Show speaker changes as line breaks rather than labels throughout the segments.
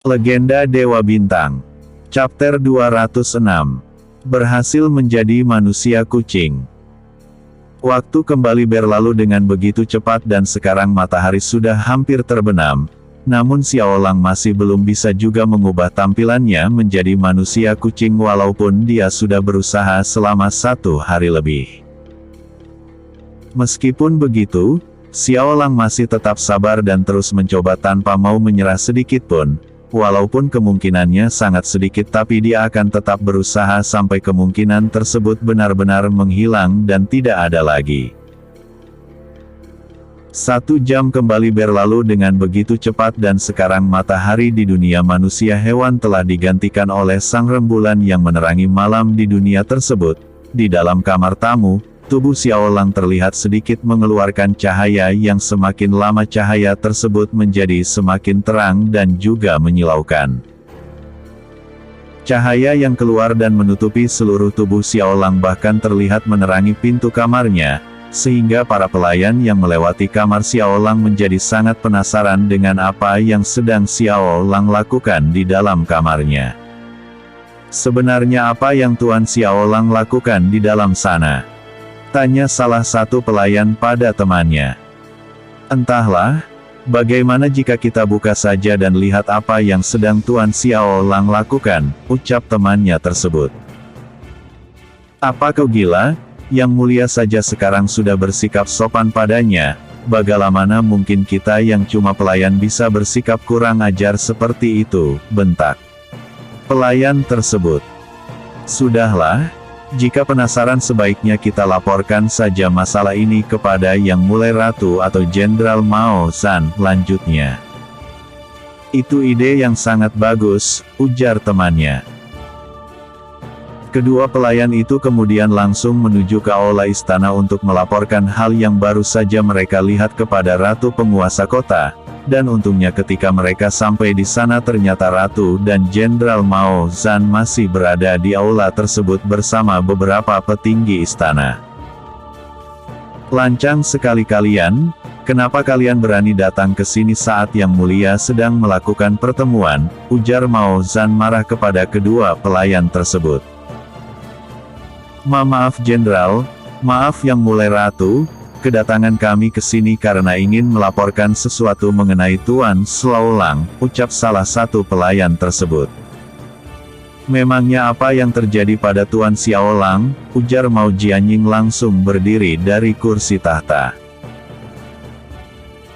Legenda Dewa Bintang. Chapter 206. Berhasil menjadi manusia kucing. Waktu kembali berlalu dengan begitu cepat dan sekarang matahari sudah hampir terbenam, namun Xiaolang masih belum bisa juga mengubah tampilannya menjadi manusia kucing walaupun dia sudah berusaha selama 1 hari lebih. Meskipun begitu, Xiaolang masih tetap sabar dan terus mencoba tanpa mau menyerah sedikit pun. Walaupun kemungkinannya sangat sedikit tapi dia akan tetap berusaha sampai kemungkinan tersebut benar-benar menghilang dan tidak ada lagi. 1 jam kembali berlalu dengan begitu cepat dan sekarang matahari di dunia manusia hewan telah digantikan oleh sang rembulan yang menerangi malam di dunia tersebut. Di dalam kamar tamu, tubuh Xiaolang terlihat sedikit mengeluarkan cahaya yang semakin lama cahaya tersebut menjadi semakin terang dan juga menyilaukan. Cahaya yang keluar dan menutupi seluruh tubuh Xiaolang bahkan terlihat menerangi pintu kamarnya, sehingga para pelayan yang melewati kamar Xiaolang menjadi sangat penasaran dengan apa yang sedang Xiaolang lakukan di dalam kamarnya. Sebenarnya apa yang Tuan Xiaolang lakukan di dalam sana? Tanya salah satu pelayan pada temannya. Entahlah, bagaimana jika kita buka saja dan lihat apa yang sedang Tuan Xiaolang lakukan, ucap temannya tersebut. Apa kau gila? Yang mulia saja sekarang sudah bersikap sopan padanya, bagaimana mungkin kita yang cuma pelayan bisa bersikap kurang ajar seperti itu, bentak pelayan tersebut. Sudahlah. Jika penasaran sebaiknya kita laporkan saja masalah ini kepada Yang Mulai Ratu atau Jenderal Mao Zhan, lanjutnya. Itu ide yang sangat bagus, ujar temannya. Kedua pelayan itu kemudian langsung menuju ke aula istana untuk melaporkan hal yang baru saja mereka lihat kepada Ratu Penguasa Kota. Dan untungnya ketika mereka sampai di sana ternyata Ratu dan Jenderal Mao Zhan masih berada di aula tersebut bersama beberapa petinggi istana. Lancang sekali kalian, kenapa kalian berani datang ke sini saat Yang Mulia sedang melakukan pertemuan, ujar Mao Zhan marah kepada kedua pelayan tersebut. Maaf Jenderal, maaf Yang Mulai Ratu. Kedatangan kami ke sini karena ingin melaporkan sesuatu mengenai Tuan Xiaolang, ucap salah satu pelayan tersebut. Memangnya apa yang terjadi pada Tuan Xiaolang, ujar Mao Jianying langsung berdiri dari kursi tahta.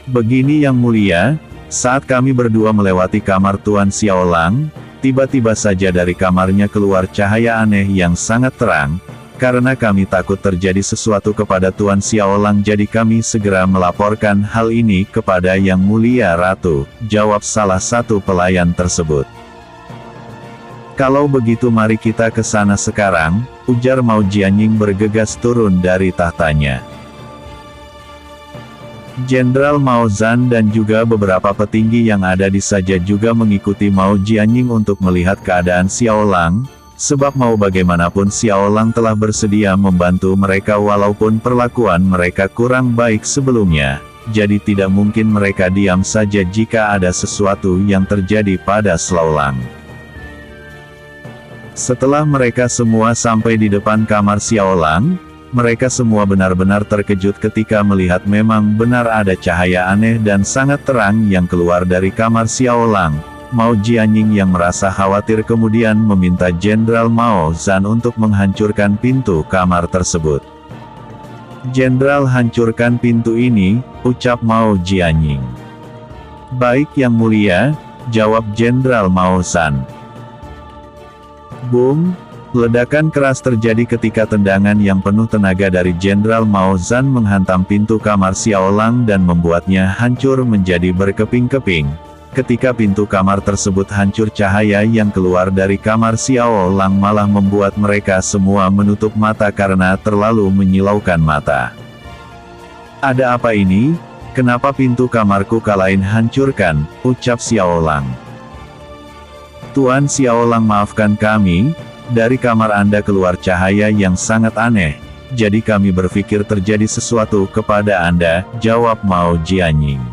Begini Yang Mulia, saat kami berdua melewati kamar Tuan Xiaolang, tiba-tiba saja dari kamarnya keluar cahaya aneh yang sangat terang. Karena kami takut terjadi sesuatu kepada Tuan Xiaolang jadi kami segera melaporkan hal ini kepada Yang Mulia Ratu, jawab salah satu pelayan tersebut. Kalau begitu mari kita ke sana sekarang, ujar Mao Jianying bergegas turun dari tahtanya. Jenderal Mao Zhan dan juga beberapa petinggi yang ada di saja juga mengikuti Mao Jianying untuk melihat keadaan Xiaolang. Sebab mau bagaimanapun Xiaolang telah bersedia membantu mereka walaupun perlakuan mereka kurang baik sebelumnya, jadi tidak mungkin mereka diam saja jika ada sesuatu yang terjadi pada Xiaolang. Setelah mereka semua sampai di depan kamar Xiaolang, mereka semua benar-benar terkejut ketika melihat memang benar ada cahaya aneh dan sangat terang yang keluar dari kamar Xiaolang. Mao Jianying yang merasa khawatir kemudian meminta Jenderal Mao Zhan untuk menghancurkan pintu kamar tersebut. Jenderal hancurkan pintu ini, ucap Mao Jianying. Baik Yang Mulia, jawab Jenderal Mao Zhan. Boom! Ledakan keras terjadi ketika tendangan yang penuh tenaga dari Jenderal Mao Zhan menghantam pintu kamar Xiaolang dan membuatnya hancur menjadi berkeping-keping. Ketika pintu kamar tersebut hancur cahaya yang keluar dari kamar Xiaolang malah membuat mereka semua menutup mata karena terlalu menyilaukan mata. Ada apa ini? Kenapa pintu kamarku kalian hancurkan? Ucap Xiaolang. Tuan Xiaolang maafkan kami, dari kamar Anda keluar cahaya yang sangat aneh, jadi kami berpikir terjadi sesuatu kepada Anda, jawab Mao Jianying.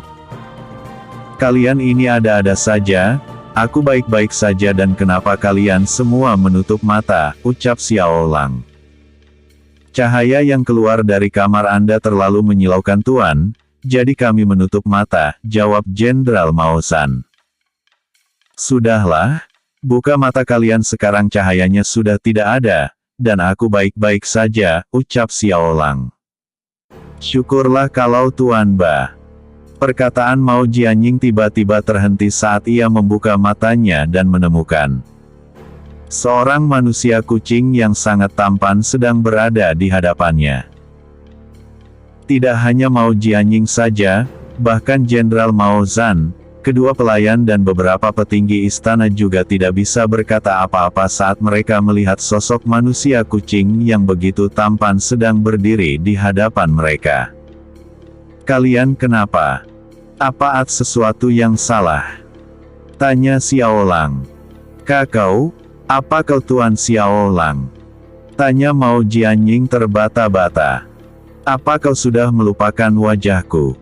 Kalian ini ada-ada saja, Aku baik-baik saja dan kenapa kalian semua menutup mata, ucap Xiao Lang. Cahaya yang keluar dari kamar Anda terlalu menyilaukan Tuan, jadi kami menutup mata, jawab Jenderal Mao Zhan. Sudahlah, buka mata kalian sekarang cahayanya sudah tidak ada, dan aku baik-baik saja, ucap Xiao Lang. Syukurlah kalau Tuan Ba. Perkataan Mao Jianying tiba-tiba terhenti saat ia membuka matanya dan menemukan seorang manusia kucing yang sangat tampan sedang berada di hadapannya. Tidak hanya Mao Jianying saja, bahkan Jenderal Mao Zhan, kedua pelayan dan beberapa petinggi istana juga tidak bisa berkata apa-apa saat mereka melihat sosok manusia kucing yang begitu tampan sedang berdiri di hadapan mereka. Kalian kenapa? Apa ada sesuatu yang salah? Tanya Xiao Lang. Kakau, apa kau Tuan Xiao Lang? Tanya Mao Jianying terbata-bata. Apa kau sudah melupakan wajahku?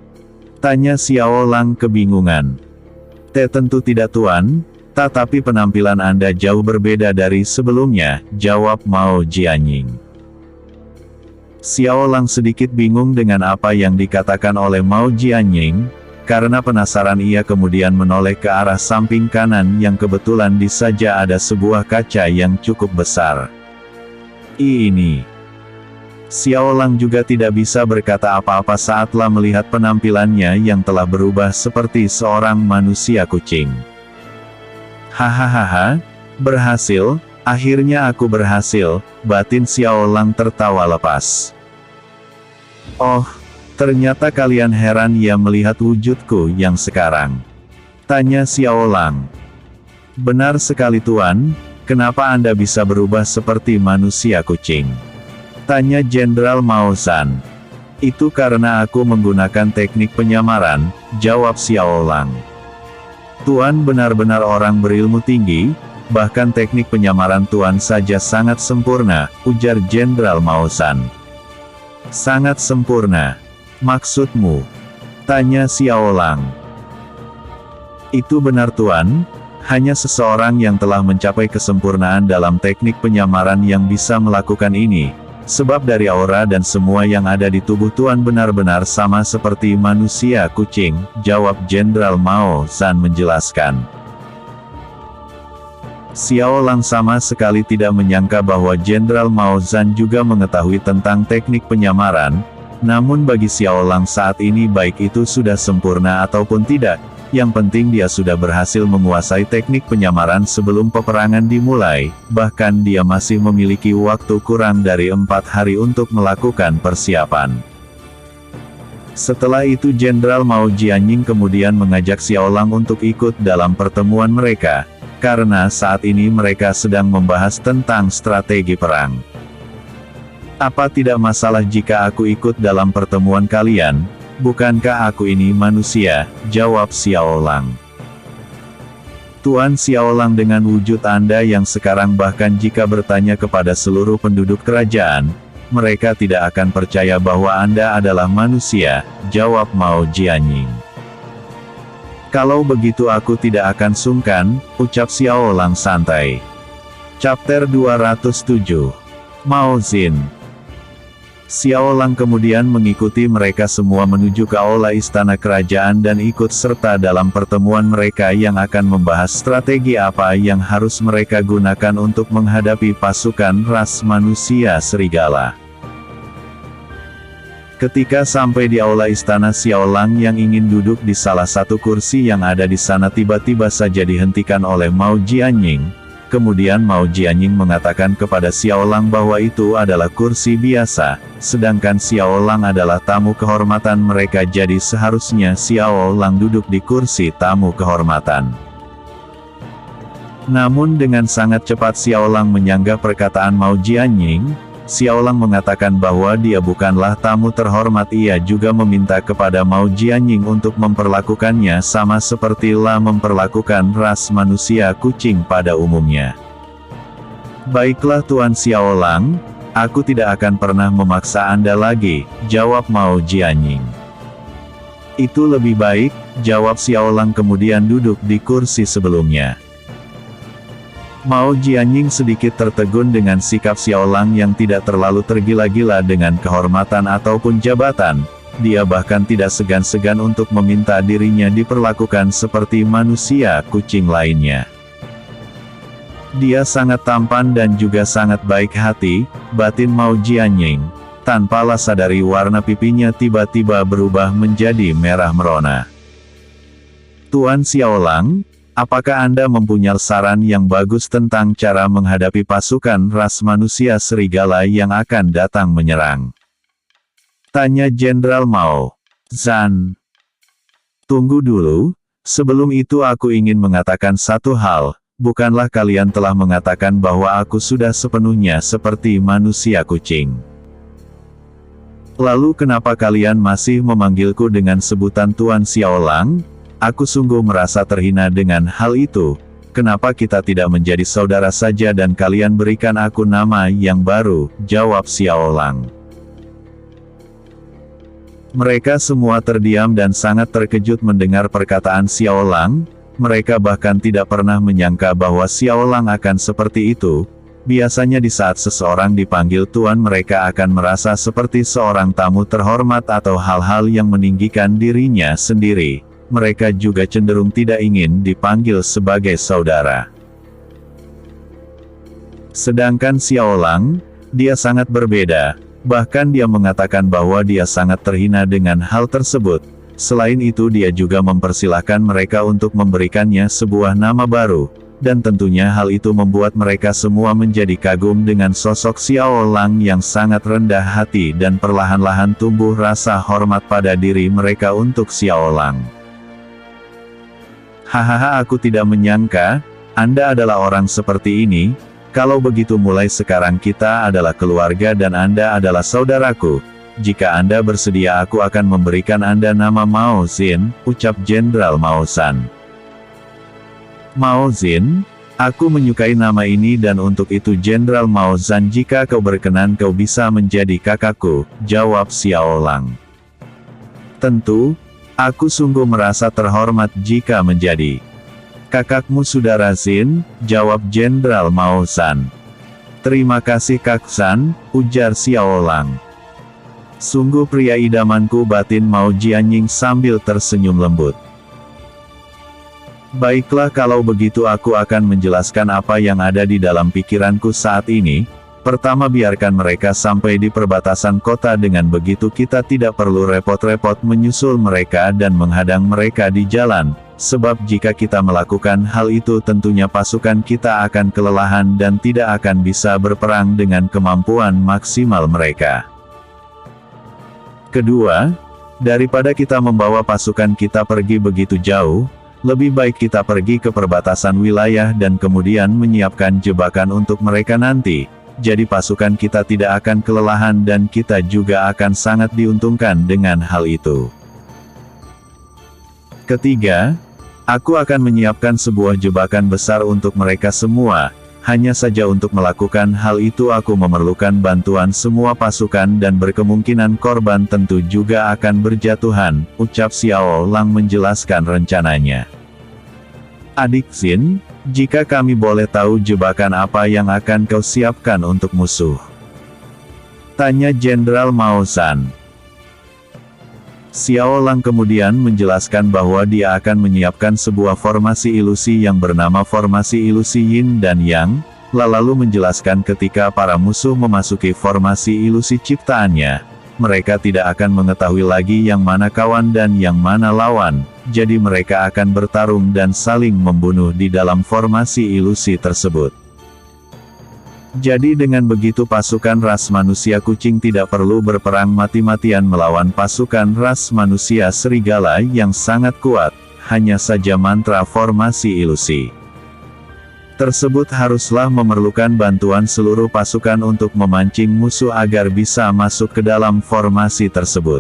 Tanya Xiao Lang kebingungan. Tentu tidak Tuan, tetapi penampilan Anda jauh berbeda dari sebelumnya, jawab Mao Jianying. Xiao Lang sedikit bingung dengan apa yang dikatakan oleh Mao Jianying, karena penasaran ia kemudian menoleh ke arah samping kanan yang kebetulan di saja ada sebuah kaca yang cukup besar. Ini. Xiao Lang juga tidak bisa berkata apa-apa saatlah melihat penampilannya yang telah berubah seperti seorang manusia kucing. Hahaha, berhasil, akhirnya aku berhasil, batin Xiao Lang tertawa lepas. Oh, ternyata kalian heran ya melihat wujudku yang sekarang. Tanya Xiao Lang. Benar sekali Tuan, kenapa Anda bisa berubah seperti manusia kucing? Tanya Jenderal Mao Zhan. Itu karena aku menggunakan teknik penyamaran, jawab Xiao Lang. Tuan benar-benar orang berilmu tinggi, bahkan teknik penyamaran Tuan saja sangat sempurna, ujar Jenderal Mao Zhan. Sangat sempurna. Maksudmu? Tanya Xiao Lang. Itu benar Tuan, hanya seseorang yang telah mencapai kesempurnaan dalam teknik penyamaran yang bisa melakukan ini. Sebab dari aura dan semua yang ada di tubuh Tuan benar-benar sama seperti manusia kucing, jawab Jenderal Mao Zhan menjelaskan. Xiao Lang sama sekali tidak menyangka bahwa Jenderal Mao Zhan juga mengetahui tentang teknik penyamaran, namun bagi Xiao Lang saat ini baik itu sudah sempurna ataupun tidak, yang penting dia sudah berhasil menguasai teknik penyamaran sebelum peperangan dimulai, bahkan dia masih memiliki waktu kurang dari 4 hari untuk melakukan persiapan. Setelah itu Jenderal Mao Jianying kemudian mengajak Xiao Lang untuk ikut dalam pertemuan mereka, karena saat ini mereka sedang membahas tentang strategi perang. Apa tidak masalah jika aku ikut dalam pertemuan kalian? Bukankah aku ini manusia, jawab Xiao Lang. Tuan Xiao Lang dengan wujud Anda yang sekarang bahkan jika bertanya kepada seluruh penduduk kerajaan, mereka tidak akan percaya bahwa Anda adalah manusia, jawab Mao Jianying. Kalau begitu aku tidak akan sungkan, ucap Xiao Lang santai. Chapter 207. Mao Zhin. Xiao Lang kemudian mengikuti mereka semua menuju ke aula istana kerajaan dan ikut serta dalam pertemuan mereka yang akan membahas strategi apa yang harus mereka gunakan untuk menghadapi pasukan ras manusia serigala. Ketika sampai di aula istana, Xiao Lang yang ingin duduk di salah satu kursi yang ada di sana tiba-tiba saja dihentikan oleh Mao Jianying. Kemudian Mao Jianying mengatakan kepada Xiao Lang bahwa itu adalah kursi biasa, sedangkan Xiao Lang adalah tamu kehormatan mereka, jadi seharusnya Xiao Lang duduk di kursi tamu kehormatan. Namun dengan sangat cepat Xiao Lang menyanggah perkataan Mao Jianying. Xiao Lang mengatakan bahwa dia bukanlah tamu terhormat. Ia juga meminta kepada Mao Jianying untuk memperlakukannya sama seperti lah memperlakukan ras manusia kucing pada umumnya. Baiklah Tuan Xiao Lang, aku tidak akan pernah memaksa Anda lagi, jawab Mao Jianying. Itu lebih baik, jawab Xiaolang kemudian duduk di kursi sebelumnya. Mao Jianying sedikit tertegun dengan sikap Xiaolang yang tidak terlalu tergila-gila dengan kehormatan ataupun jabatan. Dia bahkan tidak segan-segan untuk meminta dirinya diperlakukan seperti manusia kucing lainnya. Dia sangat tampan dan juga sangat baik hati, batin Mao Jianying. Tanpalah sadari warna pipinya tiba-tiba berubah menjadi merah merona. Tuan Xiaolang, apakah Anda mempunyai saran yang bagus tentang cara menghadapi pasukan ras manusia serigala yang akan datang menyerang? Tanya Jenderal Mao Zan. Tunggu dulu, sebelum itu aku ingin mengatakan satu hal, bukanlah kalian telah mengatakan bahwa aku sudah sepenuhnya seperti manusia kucing? Lalu kenapa kalian masih memanggilku dengan sebutan Tuan Xiaolang? Aku sungguh merasa terhina dengan hal itu. Kenapa kita tidak menjadi saudara saja dan kalian berikan aku nama yang baru, jawab Xiaolang. Mereka semua terdiam dan sangat terkejut mendengar perkataan Xiaolang. Mereka bahkan tidak pernah menyangka bahwa Xiaolang akan seperti itu. Biasanya di saat seseorang dipanggil tuan mereka akan merasa seperti seorang tamu terhormat atau hal-hal yang meninggikan dirinya sendiri. Mereka juga cenderung tidak ingin dipanggil sebagai saudara. Sedangkan Xiaolang, dia sangat berbeda. Bahkan dia mengatakan bahwa dia sangat terhina dengan hal tersebut. Selain itu dia juga mempersilahkan mereka untuk memberikannya sebuah nama baru. Dan tentunya hal itu membuat mereka semua menjadi kagum dengan sosok Xiaolang yang sangat rendah hati dan perlahan-lahan tumbuh rasa hormat pada diri mereka untuk Xiaolang. Hahaha, aku tidak menyangka, Anda adalah orang seperti ini. Kalau begitu mulai sekarang kita adalah keluarga dan Anda adalah saudaraku. Jika Anda bersedia aku akan memberikan Anda nama Mao Zin, ucap Jenderal Mao Zan. Mao Zin, aku menyukai nama ini dan untuk itu Jenderal Mao Zan jika kau berkenan kau bisa menjadi kakakku, jawab Xiaolang. Tentu, aku sungguh merasa terhormat jika menjadi kakakmu saudara Zin, jawab Jenderal Mao Zan. Terima kasih Kak Zan, ujar Xiaolang. Sungguh pria idamanku, batin Mao Jianying sambil tersenyum lembut. Baiklah kalau begitu aku akan menjelaskan apa yang ada di dalam pikiranku saat ini. Pertama biarkan mereka sampai di perbatasan kota, dengan begitu kita tidak perlu repot-repot menyusul mereka dan menghadang mereka di jalan. Sebab jika kita melakukan hal itu tentunya pasukan kita akan kelelahan dan tidak akan bisa berperang dengan kemampuan maksimal mereka. Kedua, daripada kita membawa pasukan kita pergi begitu jauh, lebih baik kita pergi ke perbatasan wilayah dan kemudian menyiapkan jebakan untuk mereka nanti. Jadi pasukan kita tidak akan kelelahan dan kita juga akan sangat diuntungkan dengan hal itu. Ketiga, aku akan menyiapkan sebuah jebakan besar untuk mereka semua. Hanya saja untuk melakukan hal itu aku memerlukan bantuan semua pasukan dan berkemungkinan korban tentu juga akan berjatuhan, ucap Xiaolang menjelaskan rencananya. Adik Zin, jika kami boleh tahu jebakan apa yang akan kau siapkan untuk musuh? Tanya Jenderal Mao Zan. Xiaolang kemudian menjelaskan bahwa dia akan menyiapkan sebuah formasi ilusi yang bernama formasi ilusi Yin dan Yang, lalu menjelaskan ketika para musuh memasuki formasi ilusi ciptaannya, mereka tidak akan mengetahui lagi yang mana kawan dan yang mana lawan, jadi mereka akan bertarung dan saling membunuh di dalam formasi ilusi tersebut. Jadi dengan begitu pasukan ras manusia kucing tidak perlu berperang mati-matian melawan pasukan ras manusia serigala yang sangat kuat, hanya saja mantra formasi ilusi tersebut haruslah memerlukan bantuan seluruh pasukan untuk memancing musuh agar bisa masuk ke dalam formasi tersebut.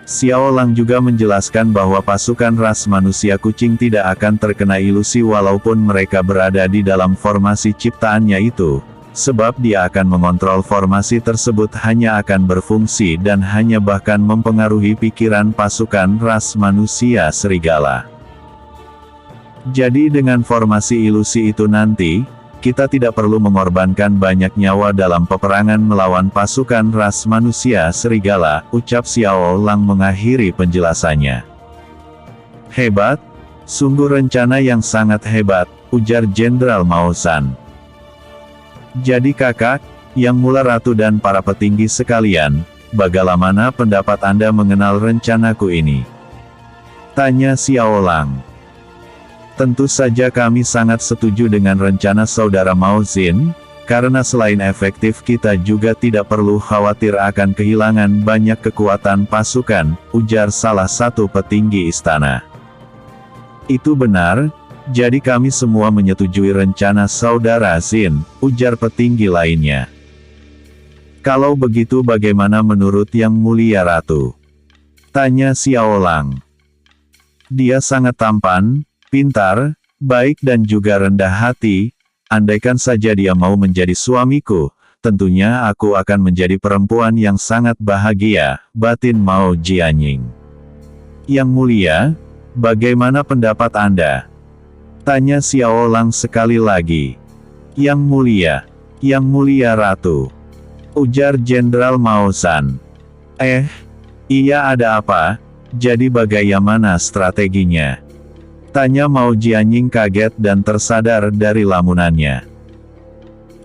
Xiaolang juga menjelaskan bahwa pasukan ras manusia kucing tidak akan terkena ilusi walaupun mereka berada di dalam formasi ciptaannya itu. sebab dia akan mengontrol formasi tersebut hanya akan berfungsi dan hanya bahkan mempengaruhi pikiran pasukan ras manusia serigala. Jadi dengan formasi ilusi itu nanti, kita tidak perlu mengorbankan banyak nyawa dalam peperangan melawan pasukan ras manusia serigala, ucap Xiao Lang mengakhiri penjelasannya. Hebat, sungguh rencana yang sangat hebat, ujar Jenderal Mao Zhan. Jadi kakak, Yang Mulia Ratu dan para petinggi sekalian, bagaimana pendapat Anda mengenal rencanaku ini? Tanya Xiao Lang. Tentu saja kami sangat setuju dengan rencana Saudara Mao Zin, karena selain efektif kita juga tidak perlu khawatir akan kehilangan banyak kekuatan pasukan, ujar salah satu petinggi istana. Itu benar. Jadi kami semua menyetujui rencana Saudara Zin, ujar petinggi lainnya. Kalau begitu bagaimana menurut Yang Mulia Ratu? Tanya Xiao Lang. Dia sangat tampan, pintar, baik dan juga rendah hati. Andaikan saja dia mau menjadi suamiku, tentunya aku akan menjadi perempuan yang sangat bahagia, batin Mao Jianying. Yang Mulia, bagaimana pendapat Anda? Tanya Xiao Lang sekali lagi. Yang Mulia Ratu, ujar Jenderal Mao Zhan. Iya ada apa? Jadi bagaimana strateginya? Tanya Mao Jianying kaget dan tersadar dari lamunannya.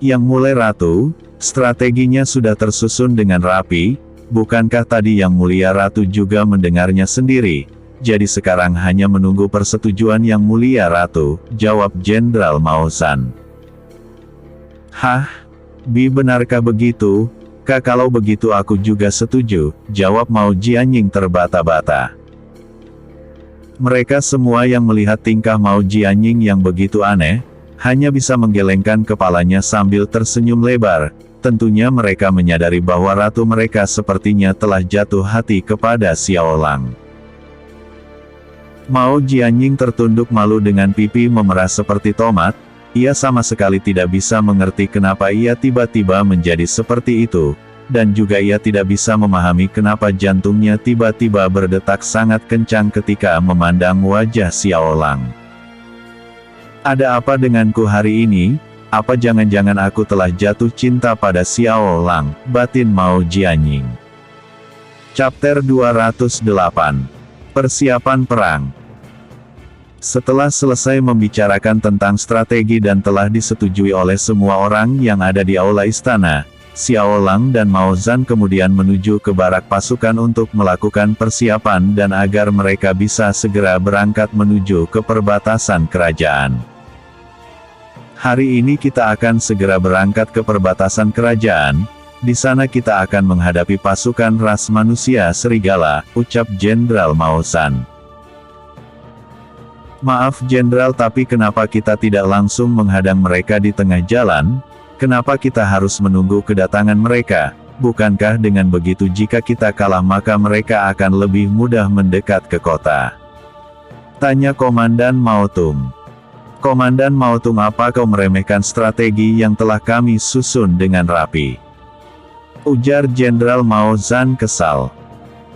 Yang Mulia Ratu, strateginya sudah tersusun dengan rapi, bukankah tadi Yang Mulia Ratu juga mendengarnya sendiri? Jadi sekarang hanya menunggu persetujuan Yang Mulia Ratu, jawab Jenderal Mao Zhan. Hah? Benarkah begitu? Kalau begitu aku juga setuju, jawab Mao Jianying terbata-bata. Mereka semua yang melihat tingkah Mao Jianying yang begitu aneh, hanya bisa menggelengkan kepalanya sambil tersenyum lebar. Tentunya mereka menyadari bahwa ratu mereka sepertinya telah jatuh hati kepada Xiao Lang. Mao Jianying tertunduk malu dengan pipi memerah seperti tomat, ia sama sekali tidak bisa mengerti kenapa ia tiba-tiba menjadi seperti itu, dan juga ia tidak bisa memahami kenapa jantungnya tiba-tiba berdetak sangat kencang ketika memandang wajah Xiao Lang. Ada apa denganku hari ini? Apa jangan-jangan aku telah jatuh cinta pada Xiao Lang, batin Mao Jianying. Chapter 208. Persiapan Perang. Setelah selesai membicarakan tentang strategi dan telah disetujui oleh semua orang yang ada di aula istana, Xiao Lang dan Mao Zhan kemudian menuju ke barak pasukan untuk melakukan persiapan dan agar mereka bisa segera berangkat menuju ke perbatasan kerajaan. Hari ini kita akan segera berangkat ke perbatasan kerajaan, di sana kita akan menghadapi pasukan ras manusia serigala, ucap Jenderal Mao Zhan. Maaf Jenderal, tapi kenapa kita tidak langsung menghadang mereka di tengah jalan? Kenapa kita harus menunggu kedatangan mereka? Bukankah dengan begitu jika kita kalah maka mereka akan lebih mudah mendekat ke kota? Tanya Komandan Mao Tung. Komandan Mao Tung, apa kau meremehkan strategi yang telah kami susun dengan rapi? Ujar Jenderal Mao Zhan kesal.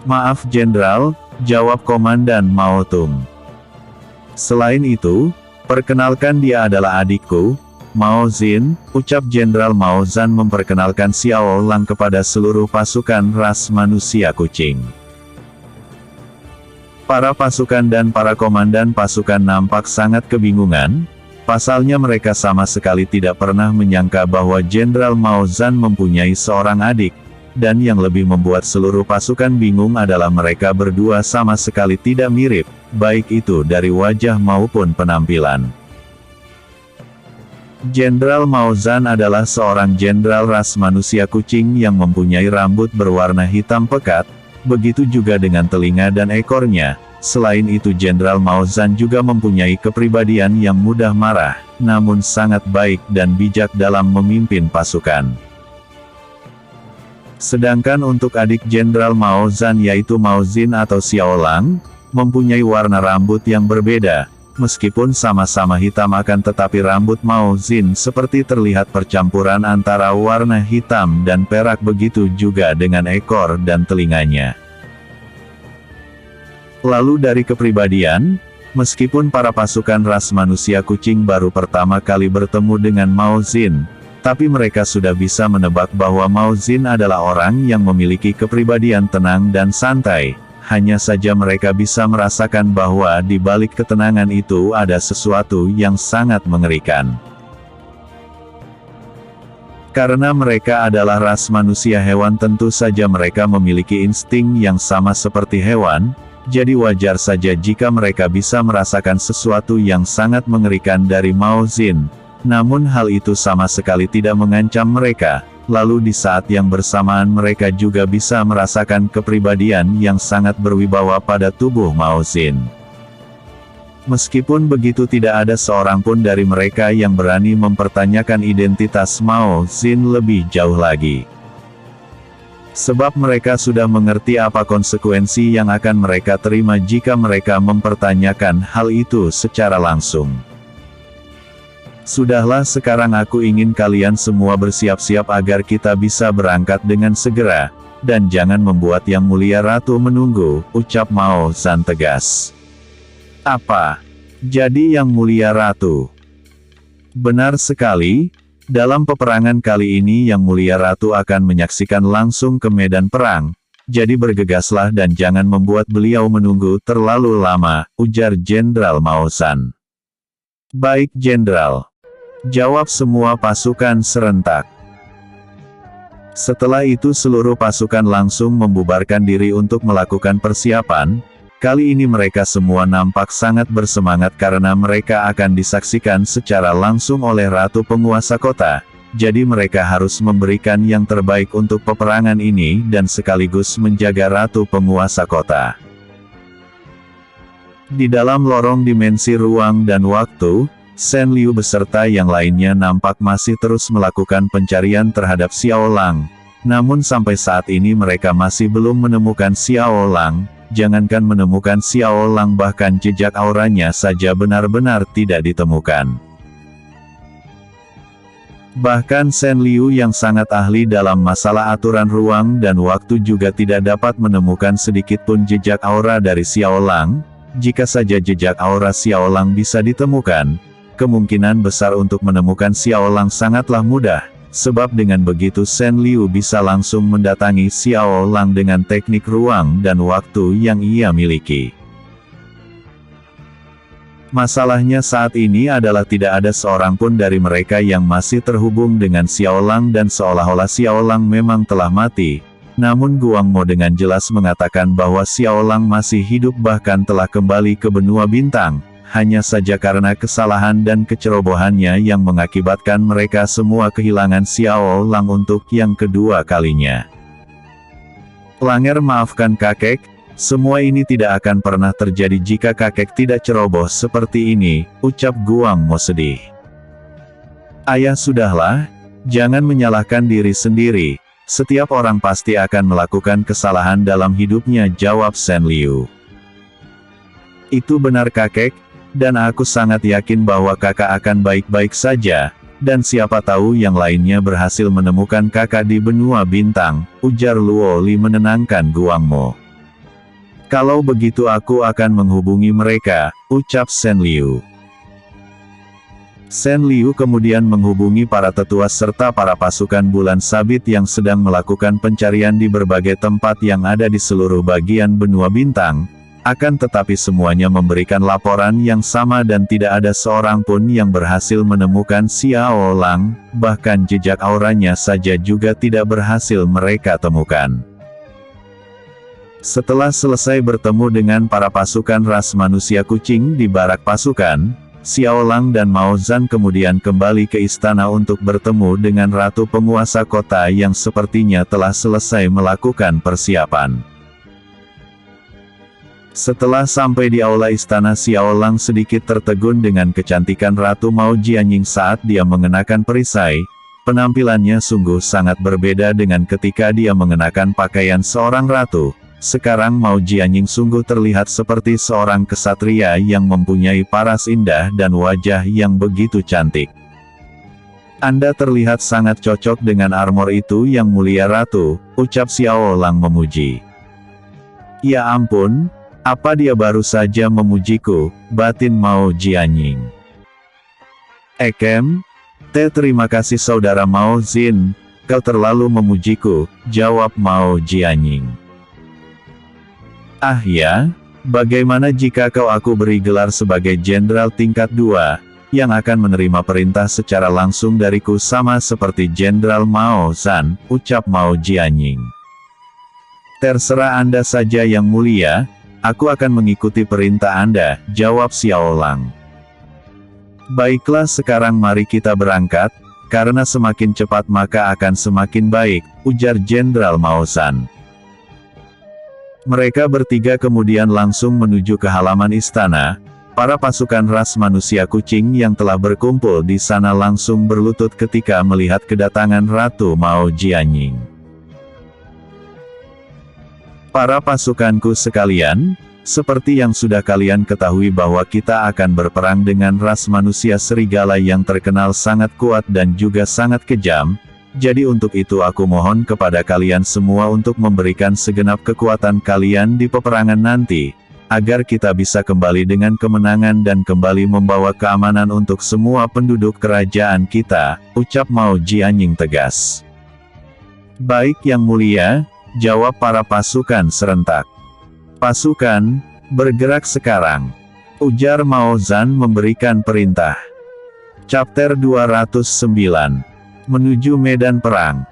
Maaf Jenderal, jawab Komandan Mao Tung. Selain itu, perkenalkan dia adalah adikku, Mao Zin, ucap Jenderal Mao Zhan memperkenalkan Xiao Lang kepada seluruh pasukan ras manusia kucing. Para pasukan dan para komandan pasukan nampak sangat kebingungan, pasalnya mereka sama sekali tidak pernah menyangka bahwa Jenderal Mao Zhan mempunyai seorang adik. Dan yang lebih membuat seluruh pasukan bingung adalah mereka berdua sama sekali tidak mirip, baik itu dari wajah maupun penampilan. Jenderal Mao Zhan adalah seorang jenderal ras manusia kucing yang mempunyai rambut berwarna hitam pekat, begitu juga dengan telinga dan ekornya. Selain itu Jenderal Mao Zhan juga mempunyai kepribadian yang mudah marah, namun sangat baik dan bijak dalam memimpin pasukan. Sedangkan untuk adik Jenderal Mao Zhan yaitu Mao Zin atau Xiao Lang, mempunyai warna rambut yang berbeda, Meskipun sama-sama hitam akan tetapi rambut Mao Xin seperti terlihat percampuran antara warna hitam dan perak, begitu juga dengan ekor dan telinganya. Lalu dari kepribadian, meskipun para pasukan ras manusia kucing baru pertama kali bertemu dengan Mao Xin, tapi mereka sudah bisa menebak bahwa Mao Xin adalah orang yang memiliki kepribadian tenang dan santai. Hanya saja mereka bisa merasakan bahwa di balik ketenangan itu ada sesuatu yang sangat mengerikan. Karena mereka adalah ras manusia hewan, tentu saja mereka memiliki insting yang sama seperti hewan, jadi wajar saja jika mereka bisa merasakan sesuatu yang sangat mengerikan dari Mao Xin. Namun hal itu sama sekali tidak mengancam mereka. Lalu di saat yang bersamaan mereka juga bisa merasakan kepribadian yang sangat berwibawa pada tubuh Mao Xin. Meskipun begitu, tidak ada seorang pun dari mereka yang berani mempertanyakan identitas Mao Xin lebih jauh lagi. Sebab mereka sudah mengerti apa konsekuensi yang akan mereka terima jika mereka mempertanyakan hal itu secara langsung. Sudahlah, sekarang aku ingin kalian semua bersiap-siap agar kita bisa berangkat dengan segera, dan jangan membuat Yang Mulia Ratu menunggu, ucap Mao Zan tegas. Apa? Jadi Yang Mulia Ratu? Benar sekali, dalam peperangan kali ini Yang Mulia Ratu akan menyaksikan langsung ke medan perang, jadi bergegaslah dan jangan membuat beliau menunggu terlalu lama, ujar Jenderal Mao Zan. Baik Jenderal. Jawab semua pasukan serentak. Setelah itu seluruh pasukan langsung membubarkan diri untuk melakukan persiapan. Kali ini mereka semua nampak sangat bersemangat karena mereka akan disaksikan secara langsung oleh Ratu Penguasa Kota. Jadi mereka harus memberikan yang terbaik untuk peperangan ini dan sekaligus menjaga Ratu Penguasa Kota. Di dalam lorong dimensi ruang dan waktu, Shen Liu beserta yang lainnya nampak masih terus melakukan pencarian terhadap Xiao Lang. Namun sampai saat ini mereka masih belum menemukan Xiao Lang. Jangankan menemukan Xiao Lang, bahkan jejak auranya saja benar-benar tidak ditemukan. Bahkan Shen Liu yang sangat ahli dalam masalah aturan ruang dan waktu juga tidak dapat menemukan sedikitpun jejak aura dari Xiao Lang. Jika saja jejak aura Xiao Lang bisa ditemukan, kemungkinan besar untuk menemukan Xiao Lang sangatlah mudah, sebab dengan begitu Shen Liu bisa langsung mendatangi Xiao Lang dengan teknik ruang dan waktu yang ia miliki. Masalahnya saat ini adalah tidak ada seorang pun dari mereka yang masih terhubung dengan Xiao Lang dan seolah-olah Xiao Lang memang telah mati. Namun Guang Mo dengan jelas mengatakan bahwa Xiao Lang masih hidup bahkan telah kembali ke benua bintang. Hanya saja karena kesalahan dan kecerobohannya yang mengakibatkan mereka semua kehilangan Xiao Lang untuk yang kedua kalinya. Langer, maafkan kakek, semua ini tidak akan pernah terjadi jika kakek tidak ceroboh seperti ini, ucap Guang Mo sedih. Ayah, sudahlah, jangan menyalahkan diri sendiri, setiap orang pasti akan melakukan kesalahan dalam hidupnya, jawab Shen Liu. Itu benar kakek. Dan aku sangat yakin bahwa kakak akan baik-baik saja, dan siapa tahu yang lainnya berhasil menemukan kakak di benua bintang, ujar Luo Li menenangkan Guang Mo. Kalau begitu aku akan menghubungi mereka, ucap Shen Liu. Shen Liu kemudian menghubungi para tetua serta para pasukan bulan sabit yang sedang melakukan pencarian di berbagai tempat yang ada di seluruh bagian benua bintang. Akan tetapi semuanya memberikan laporan yang sama dan tidak ada seorang pun yang berhasil menemukan Xiao Lang, bahkan jejak auranya saja juga tidak berhasil mereka temukan. Setelah selesai bertemu dengan para pasukan ras manusia kucing di barak pasukan, Xiao Lang dan Mao Zan kemudian kembali ke istana untuk bertemu dengan Ratu Penguasa Kota yang sepertinya telah selesai melakukan persiapan. Setelah sampai di aula istana, Xiao Lang sedikit tertegun dengan kecantikan Ratu Mao Jianying saat dia mengenakan perisai. Penampilannya sungguh sangat berbeda dengan ketika dia mengenakan pakaian seorang ratu. sekarang Mao Jianying sungguh terlihat seperti seorang kesatria yang mempunyai paras indah dan wajah yang begitu cantik. Anda terlihat sangat cocok dengan armor itu yang mulia ratu, ucap Xiao Lang memuji. Ya ampun, apa dia baru saja memujiku, batin Mao Jianying. Terima kasih saudara Mao Zin, kau terlalu memujiku, jawab Mao Jianying. Ah ya, bagaimana jika aku beri gelar sebagai jenderal tingkat 2, yang akan menerima perintah secara langsung dariku sama seperti Jenderal Mao Zan, ucap Mao Jianying. Terserah Anda saja yang mulia, aku akan mengikuti perintah Anda, jawab Xiao Lang. Baiklah sekarang mari kita berangkat, karena semakin cepat maka akan semakin baik, ujar Jenderal Mao Zan. Mereka bertiga kemudian langsung menuju ke halaman istana. Para pasukan ras manusia kucing yang telah berkumpul di sana langsung berlutut ketika melihat kedatangan Ratu Mao Jianying. Para pasukanku sekalian, seperti yang sudah kalian ketahui bahwa kita akan berperang dengan ras manusia serigala yang terkenal sangat kuat dan juga sangat kejam, jadi untuk itu aku mohon kepada kalian semua untuk memberikan segenap kekuatan kalian di peperangan nanti, agar kita bisa kembali dengan kemenangan dan kembali membawa keamanan untuk semua penduduk kerajaan kita, ucap Mao Jianying tegas. Baik yang mulia, jawab para pasukan serentak. Pasukan, bergerak sekarang, ujar Mao Zan memberikan perintah. Chapter 209, menuju medan perang.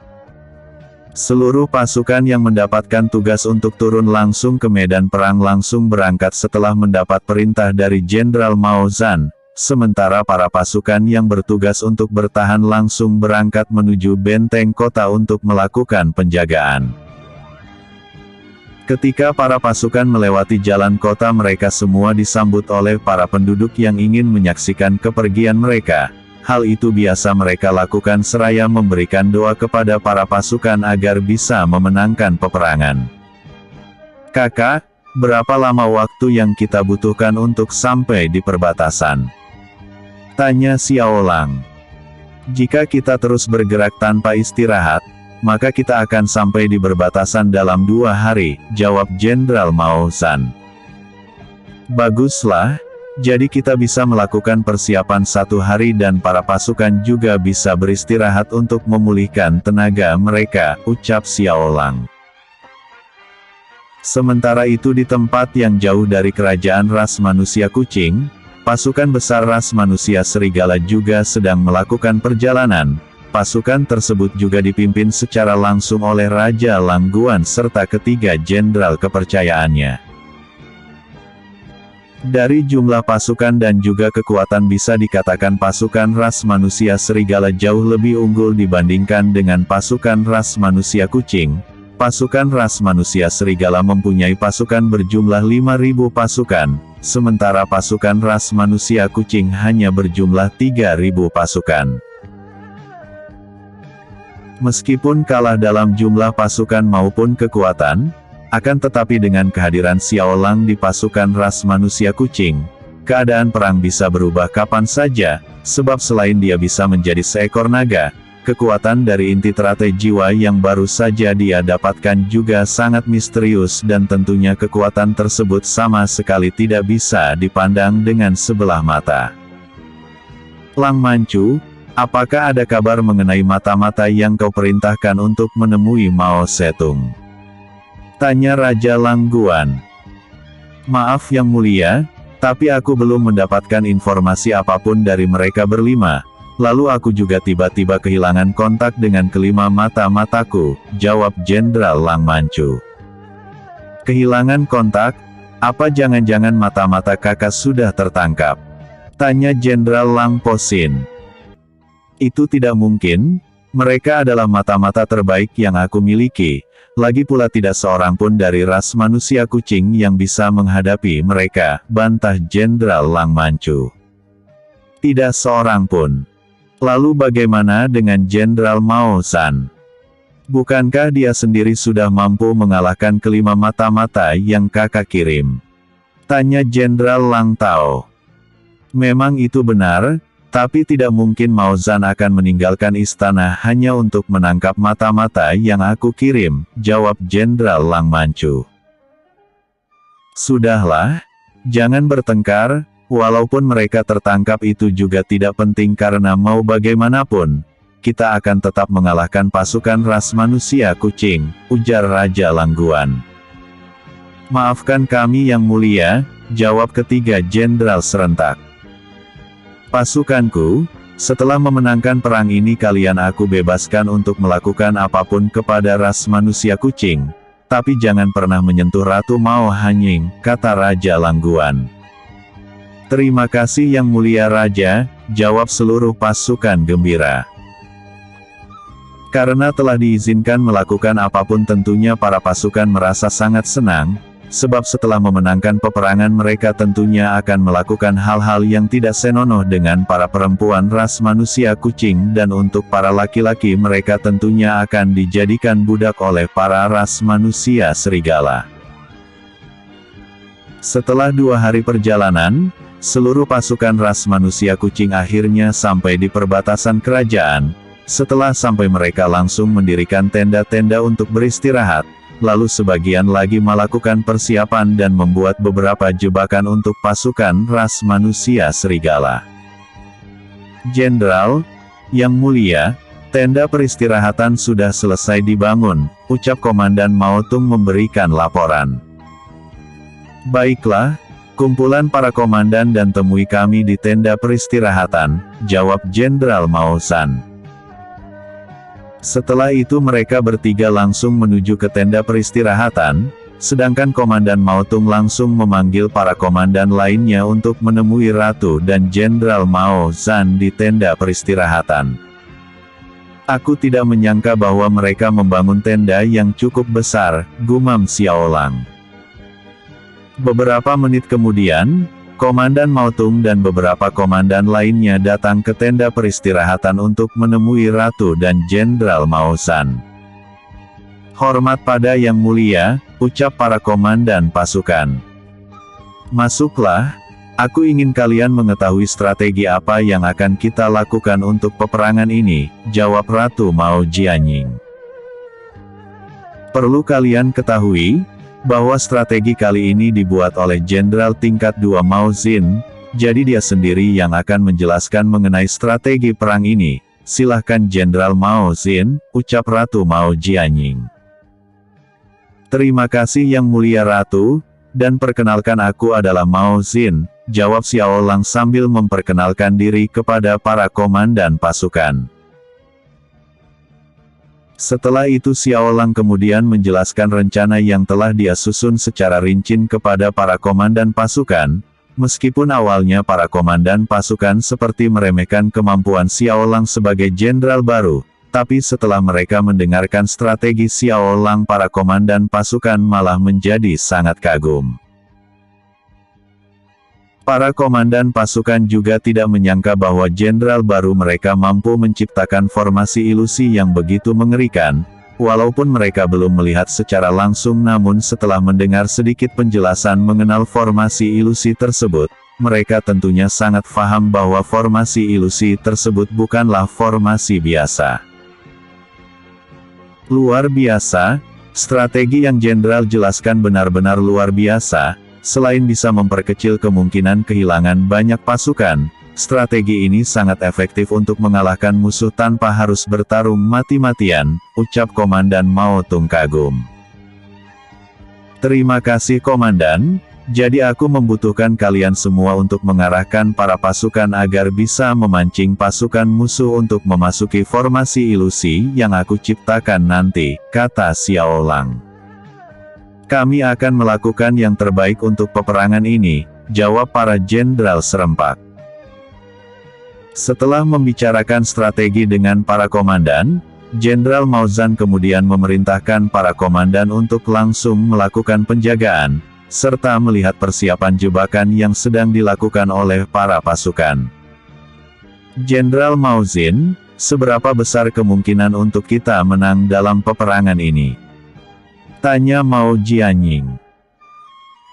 Seluruh pasukan yang mendapatkan tugas untuk turun langsung ke medan perang langsung berangkat setelah mendapat perintah dari Jenderal Mao Zan, sementara para pasukan yang bertugas untuk bertahan langsung berangkat menuju benteng kota untuk melakukan penjagaan. Ketika para pasukan melewati jalan kota mereka semua disambut oleh para penduduk yang ingin menyaksikan kepergian mereka. Hal itu biasa mereka lakukan seraya memberikan doa kepada para pasukan agar bisa memenangkan peperangan. Kakak, berapa lama waktu yang kita butuhkan untuk sampai di perbatasan? Tanya Xiao Lang. Jika kita terus bergerak tanpa istirahat, maka kita akan sampai di perbatasan dalam 2 hari, jawab Jenderal Mao Zan. Baguslah. Jadi kita bisa melakukan persiapan 1 hari dan para pasukan juga bisa beristirahat untuk memulihkan tenaga mereka, ucap Xiao Lang. Sementara itu di tempat yang jauh dari kerajaan ras manusia kucing, pasukan besar ras manusia serigala juga sedang melakukan perjalanan. Pasukan tersebut juga dipimpin secara langsung oleh Raja Langguan serta ketiga jenderal kepercayaannya. Dari jumlah pasukan dan juga kekuatan bisa dikatakan pasukan ras manusia serigala jauh lebih unggul dibandingkan dengan pasukan ras manusia kucing. Pasukan ras manusia serigala mempunyai pasukan berjumlah 5.000 pasukan, sementara pasukan ras manusia kucing hanya berjumlah 3.000 pasukan. Meskipun kalah dalam jumlah pasukan maupun kekuatan, akan tetapi dengan kehadiran Xiao Lang di pasukan ras manusia kucing, keadaan perang bisa berubah kapan saja, sebab selain dia bisa menjadi seekor naga, kekuatan dari inti teratai jiwa yang baru saja dia dapatkan juga sangat misterius dan tentunya kekuatan tersebut sama sekali tidak bisa dipandang dengan sebelah mata. Lang Manchu, apakah ada kabar mengenai mata-mata yang kau perintahkan untuk menemui Mao Zedong? Tanya Raja Langguan. Maaf yang mulia, tapi aku belum mendapatkan informasi apapun dari mereka berlima, lalu aku juga tiba-tiba kehilangan kontak dengan kelima mata-mataku, jawab Jenderal Lang Manchu. Kehilangan kontak? Apa jangan-jangan mata-mata kakak sudah tertangkap? Tanya Jenderal Lang Posin. Itu tidak mungkin, mereka adalah mata-mata terbaik yang aku miliki. Lagi pula tidak seorang pun dari ras manusia kucing yang bisa menghadapi mereka, bantah Jenderal Lang Manchu. Tidak seorang pun. Lalu bagaimana dengan Jenderal Mao Zan? Bukankah dia sendiri sudah mampu mengalahkan kelima mata-mata yang kakak kirim? Tanya Jenderal Lang Tao. Memang itu benar, tapi tidak mungkin Mao Zan akan meninggalkan istana hanya untuk menangkap mata-mata yang aku kirim, jawab Jenderal Lang Manchu. Sudahlah, jangan bertengkar, walaupun mereka tertangkap itu juga tidak penting karena mau bagaimanapun, kita akan tetap mengalahkan pasukan ras manusia kucing, ujar Raja Langguan. Maafkan kami yang mulia, jawab ketiga jenderal serentak. Pasukanku, setelah memenangkan perang ini kalian aku bebaskan untuk melakukan apapun kepada ras manusia kucing, tapi jangan pernah menyentuh Ratu Mao Hanying, kata Raja Langguan. Terima kasih yang mulia Raja, jawab seluruh pasukan gembira. Karena telah diizinkan melakukan apapun tentunya para pasukan merasa sangat senang, sebab setelah memenangkan peperangan mereka tentunya akan melakukan hal-hal yang tidak senonoh dengan para perempuan ras manusia kucing dan untuk para laki-laki mereka tentunya akan dijadikan budak oleh para ras manusia serigala. Setelah 2 hari perjalanan, seluruh pasukan ras manusia kucing akhirnya sampai di perbatasan kerajaan. Setelah sampai mereka langsung mendirikan tenda-tenda untuk beristirahat, lalu sebagian lagi melakukan persiapan dan membuat beberapa jebakan untuk pasukan ras manusia serigala. Jenderal, yang mulia, tenda peristirahatan sudah selesai dibangun, ucap Komandan Mao Tung memberikan laporan. Baiklah, kumpulan para komandan dan temui kami di tenda peristirahatan, jawab Jenderal Mao Zan. Setelah itu mereka bertiga langsung menuju ke tenda peristirahatan, sedangkan Komandan Mao Tung langsung memanggil para komandan lainnya untuk menemui Ratu dan Jenderal Mao Zan di tenda peristirahatan. Aku tidak menyangka bahwa mereka membangun tenda yang cukup besar, gumam Xiao Lang. Beberapa menit kemudian, Komandan Mao Tung dan beberapa komandan lainnya datang ke tenda peristirahatan untuk menemui Ratu dan Jenderal Mao Zan. Hormat pada yang mulia, ucap para komandan pasukan. Masuklah, aku ingin kalian mengetahui strategi apa yang akan kita lakukan untuk peperangan ini, jawab Ratu Mao Jianying. Perlu kalian ketahui, bahwa strategi kali ini dibuat oleh Jenderal tingkat 2 Mao Zin, jadi dia sendiri yang akan menjelaskan mengenai strategi perang ini. Silahkan Jenderal Mao Zin, ucap Ratu Mao Jianying. Terima kasih yang mulia Ratu, dan perkenalkan aku adalah Mao Zin, jawab Xiao Lang sambil memperkenalkan diri kepada para komandan pasukan. Setelah itu Xiao Lang kemudian menjelaskan rencana yang telah dia susun secara rinci kepada para komandan pasukan, meskipun awalnya para komandan pasukan seperti meremehkan kemampuan Xiao Lang sebagai jenderal baru, tapi setelah mereka mendengarkan strategi Xiao Lang para komandan pasukan malah menjadi sangat kagum. Para komandan pasukan juga tidak menyangka bahwa jenderal baru mereka mampu menciptakan formasi ilusi yang begitu mengerikan, walaupun mereka belum melihat secara langsung namun setelah mendengar sedikit penjelasan mengenal formasi ilusi tersebut, mereka tentunya sangat paham bahwa formasi ilusi tersebut bukanlah formasi biasa. Luar biasa, strategi yang jenderal jelaskan benar-benar luar biasa. Selain bisa memperkecil kemungkinan kehilangan banyak pasukan, strategi ini sangat efektif untuk mengalahkan musuh tanpa harus bertarung mati-matian, ucap Komandan Mao Tung kagum. Terima kasih Komandan, jadi aku membutuhkan kalian semua untuk mengarahkan para pasukan agar bisa memancing pasukan musuh untuk memasuki formasi ilusi yang aku ciptakan nanti, kata Xiao Lang. Kami akan melakukan yang terbaik untuk peperangan ini, jawab para jenderal serempak. Setelah membicarakan strategi dengan para komandan, Jenderal Mao Zan kemudian memerintahkan para komandan untuk langsung melakukan penjagaan, serta melihat persiapan jebakan yang sedang dilakukan oleh para pasukan. Jenderal Mao Zin, seberapa besar kemungkinan untuk kita menang dalam peperangan ini? Tanya Mao Jianying.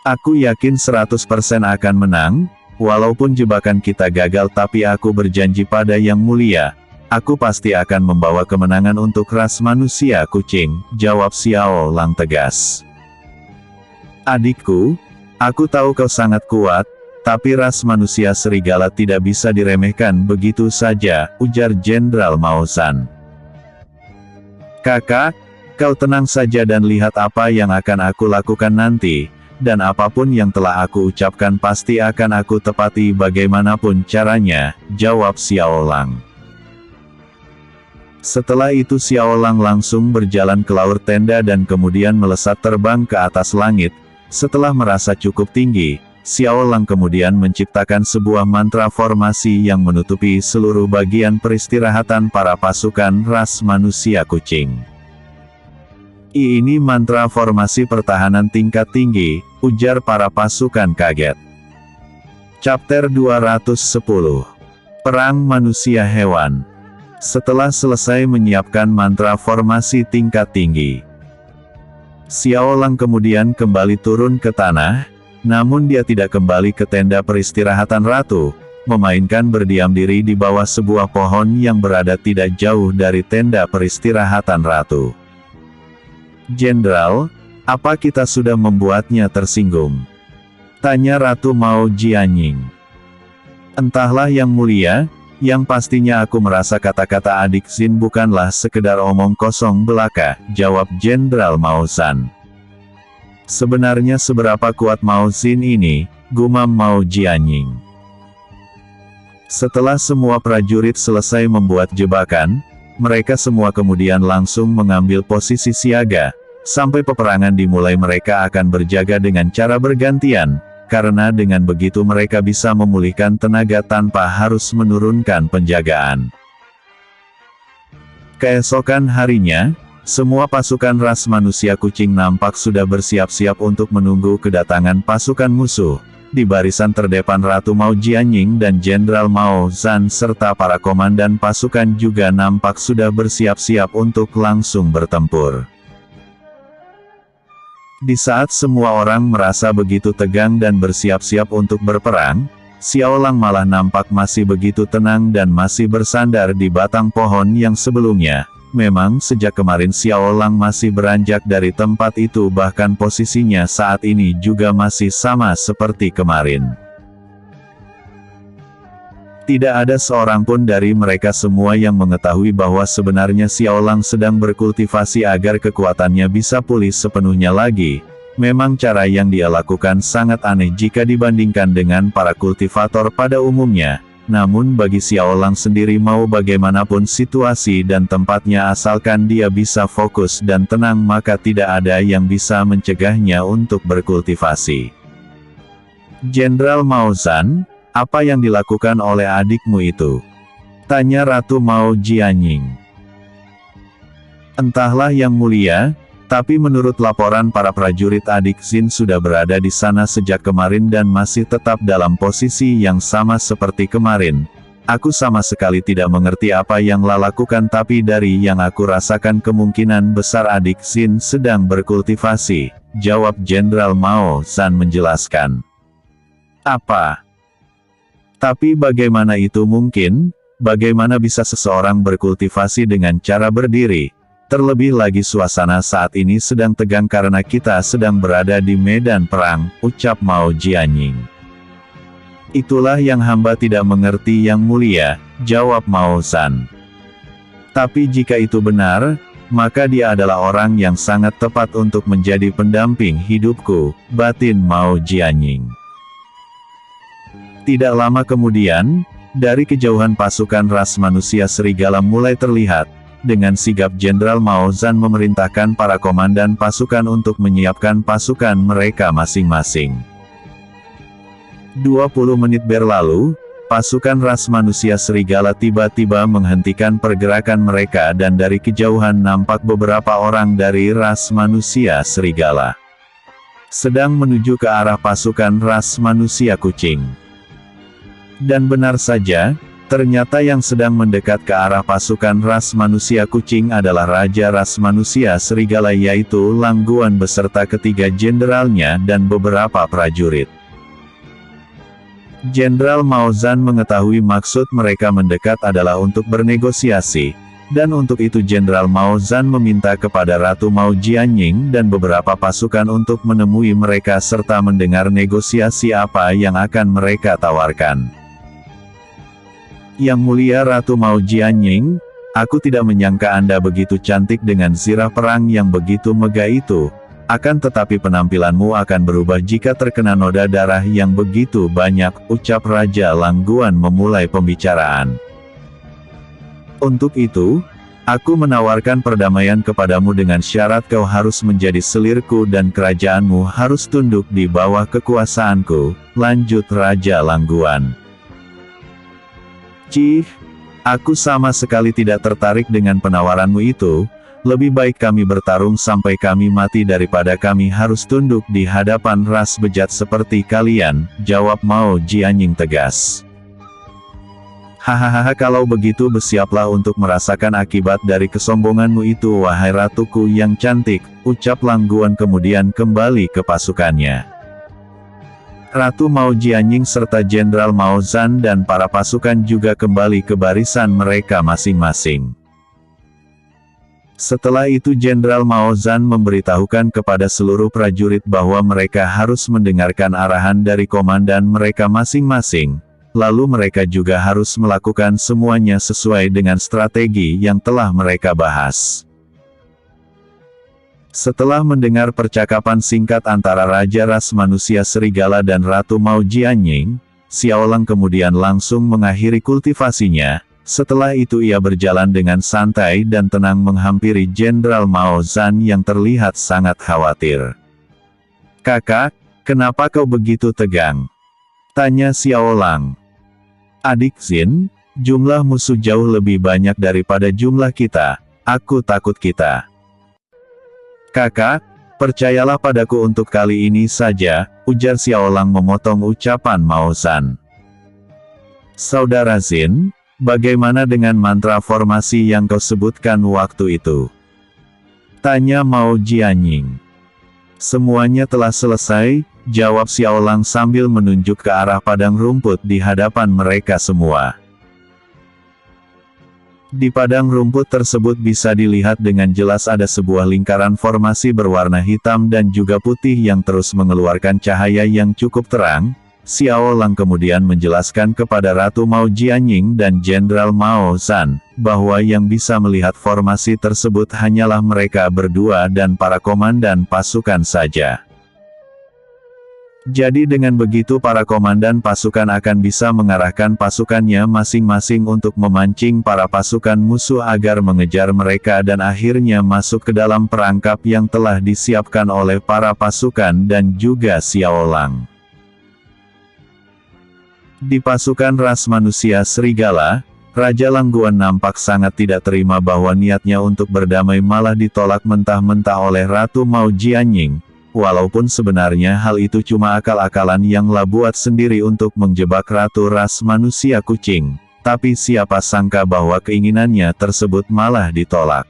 Aku yakin 100% akan menang, walaupun jebakan kita gagal, tapi aku berjanji pada Yang Mulia, aku pasti akan membawa kemenangan untuk ras manusia kucing, jawab Xiao Lang tegas. Adikku, aku tahu kau sangat kuat, tapi ras manusia serigala tidak bisa diremehkan begitu saja, ujar Jenderal Mao Zhan. Kakak, kau tenang saja dan lihat apa yang akan aku lakukan nanti, dan apapun yang telah aku ucapkan pasti akan aku tepati bagaimanapun caranya, jawab Xiao Lang. Setelah itu Xiao Lang langsung berjalan ke laur tenda dan kemudian melesat terbang ke atas langit. Setelah merasa cukup tinggi, Xiao Lang kemudian menciptakan sebuah mantra formasi yang menutupi seluruh bagian peristirahatan para pasukan ras manusia kucing. Ini mantra formasi pertahanan tingkat tinggi, ujar para pasukan kaget. Chapter 210. Perang Manusia Hewan. Setelah selesai menyiapkan mantra formasi tingkat tinggi, Xiao Lang kemudian kembali turun ke tanah, namun dia tidak kembali ke tenda peristirahatan ratu, melainkan berdiam diri di bawah sebuah pohon yang berada tidak jauh dari tenda peristirahatan ratu. Jenderal, apa kita sudah membuatnya tersinggung? Tanya Ratu Mao Jianying. Entahlah Yang Mulia, yang pastinya aku merasa kata-kata adik Xin bukanlah sekedar omong kosong belaka, jawab Jenderal Mao Zhan. Sebenarnya seberapa kuat Mao Xin ini, gumam Mao Jianying. Setelah semua prajurit selesai membuat jebakan, mereka semua kemudian langsung mengambil posisi siaga. Sampai peperangan dimulai mereka akan berjaga dengan cara bergantian, karena dengan begitu mereka bisa memulihkan tenaga tanpa harus menurunkan penjagaan. Keesokan harinya, semua pasukan ras manusia kucing nampak sudah bersiap-siap untuk menunggu kedatangan pasukan musuh. Di barisan terdepan Ratu Mao Jianying dan Jenderal Mao Zhan serta para komandan pasukan juga nampak sudah bersiap-siap untuk langsung bertempur. Di saat semua orang merasa begitu tegang dan bersiap-siap untuk berperang, Xiao Lang malah nampak masih begitu tenang dan masih bersandar di batang pohon yang sebelumnya. Memang sejak kemarin Xiao Lang masih beranjak dari tempat itu, bahkan posisinya saat ini juga masih sama seperti kemarin. Tidak ada seorang pun dari mereka semua yang mengetahui bahwa sebenarnya Xiao Lang sedang berkultivasi agar kekuatannya bisa pulih sepenuhnya lagi. Memang cara yang dia lakukan sangat aneh jika dibandingkan dengan para kultivator pada umumnya. Namun bagi Xiao Lang sendiri mau bagaimanapun situasi dan tempatnya asalkan dia bisa fokus dan tenang maka tidak ada yang bisa mencegahnya untuk berkultivasi. Jenderal Mao Zhan, apa yang dilakukan oleh adikmu itu? Tanya Ratu Mao Jianying. Entahlah Yang Mulia, tapi menurut laporan para prajurit adik Xin sudah berada di sana sejak kemarin dan masih tetap dalam posisi yang sama seperti kemarin. Aku sama sekali tidak mengerti apa yang lakukan, tapi dari yang aku rasakan kemungkinan besar adik Xin sedang berkultivasi, jawab Jenderal Mao Zhan menjelaskan. Apa? Tapi bagaimana itu mungkin? Bagaimana bisa seseorang berkultivasi dengan cara berdiri? Terlebih lagi suasana saat ini sedang tegang karena kita sedang berada di medan perang, ucap Mao Jianying. Itulah yang hamba tidak mengerti Yang Mulia, jawab Mao Zhan. Tapi jika itu benar, maka dia adalah orang yang sangat tepat untuk menjadi pendamping hidupku, batin Mao Jianying. Tidak lama kemudian, dari kejauhan pasukan ras manusia serigala mulai terlihat. Dengan sigap Jenderal Mao Zhan memerintahkan para komandan pasukan untuk menyiapkan pasukan mereka masing-masing. 20 menit berlalu, pasukan ras manusia serigala tiba-tiba menghentikan pergerakan mereka dan dari kejauhan nampak beberapa orang dari ras manusia serigala sedang menuju ke arah pasukan ras manusia kucing. Dan benar saja, Ternyata yang sedang mendekat ke arah pasukan ras manusia kucing adalah Raja Ras Manusia Serigala, yaitu Lang Guan beserta ketiga jenderalnya dan beberapa prajurit. Jenderal Mao Zan mengetahui maksud mereka mendekat adalah untuk bernegosiasi, dan untuk itu Jenderal Mao Zan meminta kepada Ratu Mao Jianying dan beberapa pasukan untuk menemui mereka serta mendengar negosiasi apa yang akan mereka tawarkan. Yang mulia Ratu Mao Jianying, aku tidak menyangka Anda begitu cantik dengan zirah perang yang begitu megah itu. Akan tetapi penampilanmu akan berubah jika terkena noda darah yang begitu banyak, ucap Raja Lang Guan memulai pembicaraan. Untuk itu, aku menawarkan perdamaian kepadamu dengan syarat kau harus menjadi selirku dan kerajaanmu harus tunduk di bawah kekuasaanku, lanjut Raja Lang Guan. Cih, aku sama sekali tidak tertarik dengan penawaranmu itu, lebih baik kami bertarung sampai kami mati daripada kami harus tunduk di hadapan ras bejat seperti kalian, jawab Mao Jianying tegas. Hahaha, kalau begitu bersiaplah untuk merasakan akibat dari kesombonganmu itu wahai ratuku yang cantik, ucap Lang Guan kemudian kembali ke pasukannya. Ratu Mao Jianying serta Jenderal Mao Zan dan para pasukan juga kembali ke barisan mereka masing-masing. Setelah itu Jenderal Mao Zan memberitahukan kepada seluruh prajurit bahwa mereka harus mendengarkan arahan dari komandan mereka masing-masing, lalu mereka juga harus melakukan semuanya sesuai dengan strategi yang telah mereka bahas. Setelah mendengar percakapan singkat antara Raja Ras Manusia Serigala dan Ratu Mao Jianying, Xiao Lang kemudian langsung mengakhiri kultivasinya. Setelah itu ia berjalan dengan santai dan tenang menghampiri Jenderal Mao Zan yang terlihat sangat khawatir. "Kakak, kenapa kau begitu tegang?" tanya Xiao Lang. "Adik Xin, jumlah musuh jauh lebih banyak daripada jumlah kita. Aku takut kita." "Kakak, percayalah padaku untuk kali ini saja," ujar Xiao Lang memotong ucapan Mao Zan. "Saudara Xin, bagaimana dengan mantra formasi yang kau sebutkan waktu itu?" tanya Mao Jianying. "Semuanya telah selesai," jawab Xiao Lang sambil menunjuk ke arah padang rumput di hadapan mereka semua. Di padang rumput tersebut bisa dilihat dengan jelas ada sebuah lingkaran formasi berwarna hitam dan juga putih yang terus mengeluarkan cahaya yang cukup terang. Xiao Lang kemudian menjelaskan kepada Ratu Mao Jianying dan Jenderal Mao Zan, bahwa yang bisa melihat formasi tersebut hanyalah mereka berdua dan para komandan pasukan saja. Jadi dengan begitu para komandan pasukan akan bisa mengarahkan pasukannya masing-masing untuk memancing para pasukan musuh agar mengejar mereka dan akhirnya masuk ke dalam perangkap yang telah disiapkan oleh para pasukan dan juga Xiao Lang. Di pasukan ras manusia serigala, Raja Lang Guan nampak sangat tidak terima bahwa niatnya untuk berdamai malah ditolak mentah-mentah oleh Ratu Mao Jianying. Walaupun sebenarnya hal itu cuma akal-akalan yang lah buat sendiri untuk menjebak Ratu Ras Manusia Kucing, tapi siapa sangka bahwa keinginannya tersebut malah ditolak.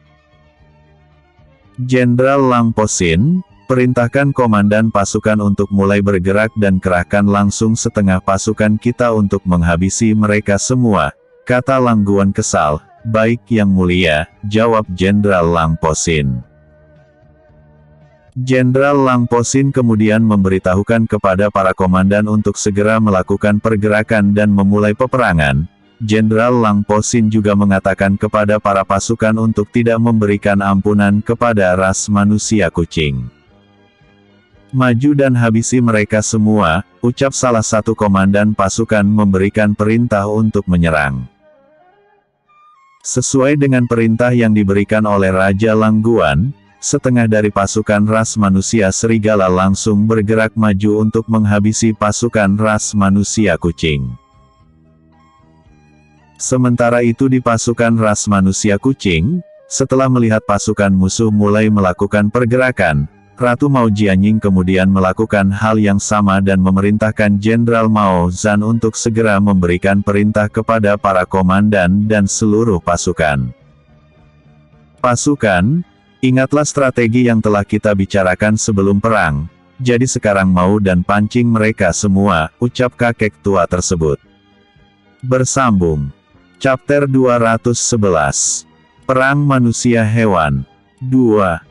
Jenderal Lang Posin, perintahkan komandan pasukan untuk mulai bergerak dan kerahkan langsung setengah pasukan kita untuk menghabisi mereka semua, kata Lang Guan kesal. Baik yang mulia, jawab Jenderal Lang Posin. Jenderal Lang Posin kemudian memberitahukan kepada para komandan untuk segera melakukan pergerakan dan memulai peperangan. Jenderal Lang Posin juga mengatakan kepada para pasukan untuk tidak memberikan ampunan kepada ras manusia kucing. "Maju dan habisi mereka semua," ucap salah satu komandan pasukan memberikan perintah untuk menyerang. Sesuai dengan perintah yang diberikan oleh Raja Lang Guan, setengah dari pasukan ras manusia serigala langsung bergerak maju untuk menghabisi pasukan ras manusia kucing. Sementara itu di pasukan ras manusia kucing, setelah melihat pasukan musuh mulai melakukan pergerakan, Ratu Mao Jianying kemudian melakukan hal yang sama dan memerintahkan Jenderal Mao Zan untuk segera memberikan perintah kepada para komandan dan seluruh pasukan. Pasukan, ingatlah strategi yang telah kita bicarakan sebelum perang, jadi sekarang mau dan pancing mereka semua, ucap kakek tua tersebut. Bersambung. Chapter 211. Perang Manusia Hewan. 2.